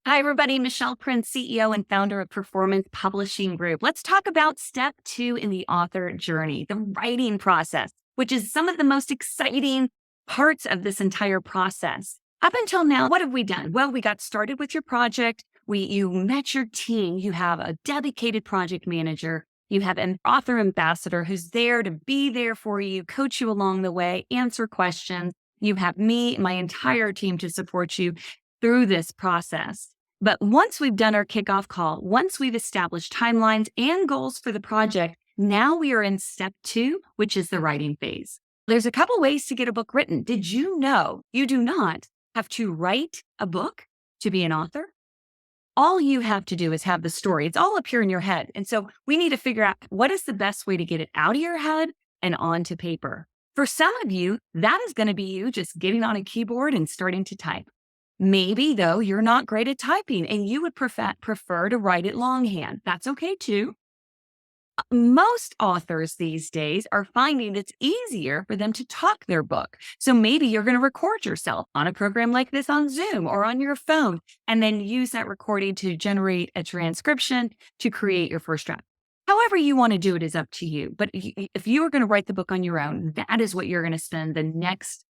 Hi, everybody. Michelle Prince, CEO and founder of Performance Publishing Group. Let's talk about step 2 in the author journey, the writing process, which is some of the most exciting parts of this entire process. Up until now, what have we done? Well, we got started with your project. You met your team. You have a dedicated project manager. You have an author ambassador who's there to be there for you, coach you along the way, answer questions. You have me, my entire team to support you through this process. But once we've done our kickoff call, once we've established timelines and goals for the project, now we are in step 2, which is the writing phase. There's a couple ways to get a book written. Did you know you do not have to write a book to be an author? All you have to do is have the story. It's all up here in your head. And so we need to figure out what is the best way to get it out of your head and onto paper. For some of you, that is going to be you just getting on a keyboard and starting to type. Maybe, though, you're not great at typing and you would prefer to write it longhand. That's okay, too. Most authors these days are finding it's easier for them to talk their book. So maybe you're going to record yourself on a program like this on Zoom or on your phone, and then use that recording to generate a transcription to create your first draft. However you want to do it is up to you. But if you are going to write the book on your own, that is what you're going to spend the next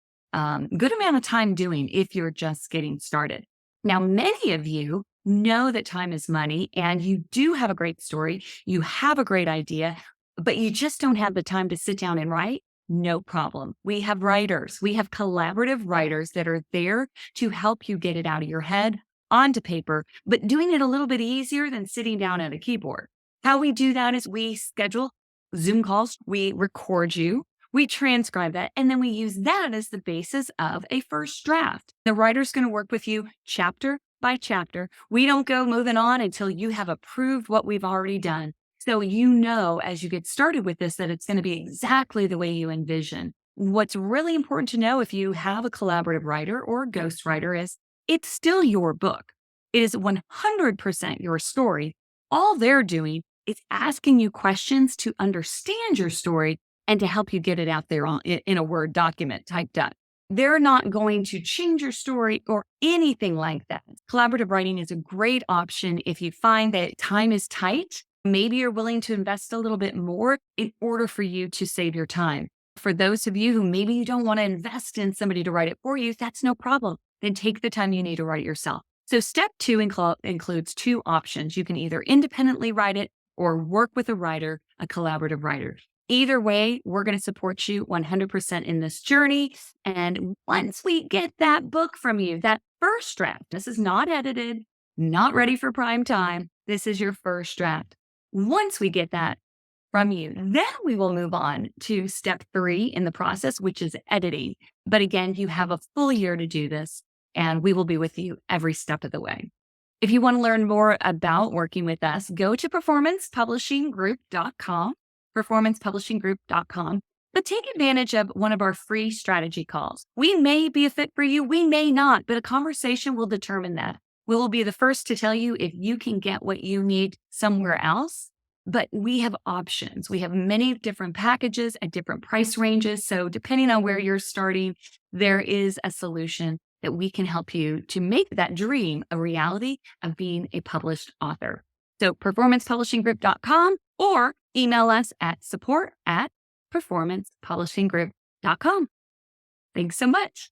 good amount of time doing if you're just getting started. Now, many of you know that time is money and you do have a great story. You have a great idea, but you just don't have the time to sit down and write. No problem. We have writers. We have collaborative writers that are there to help you get it out of your head onto paper, but doing it a little bit easier than sitting down at a keyboard. How we do that is we schedule Zoom calls. We record you. We transcribe that, and then we use that as the basis of a first draft. The writer's going to work with you chapter by chapter. We don't go moving on until you have approved what we've already done. So you know, as you get started with this, that it's going to be exactly the way you envision. What's really important to know if you have a collaborative writer or a ghostwriter is it's still your book. It is 100% your story. All they're doing is asking you questions to understand your story and to help you get it out there in a Word document typed up. They're not going to change your story or anything like that. Collaborative writing is a great option if you find that time is tight. Maybe you're willing to invest a little bit more in order for you to save your time. For those of you who maybe you don't want to invest in somebody to write it for you, that's no problem. Then take the time you need to write it yourself. So step 2 includes 2 options. You can either independently write it or work with a writer, a collaborative writer. Either way, we're going to support you 100% in this journey. And once we get that book from you, that first draft, this is not edited, not ready for prime time. This is your first draft. Once we get that from you, then we will move on to step 3 in the process, which is editing. But again, you have a full year to do this, and we will be with you every step of the way. If you want to learn more about working with us, go to performancepublishinggroup.com. performancepublishinggroup.com, but take advantage of one of our free strategy calls. We may be a fit for you, we may not, but a conversation will determine that. We will be the first to tell you if you can get what you need somewhere else, but we have options. We have many different packages at different price ranges. So depending on where you're starting, there is a solution that we can help you to make that dream a reality of being a published author. So performancepublishinggroup.com or email us at support@performancepublishinggroup.com. Thanks so much.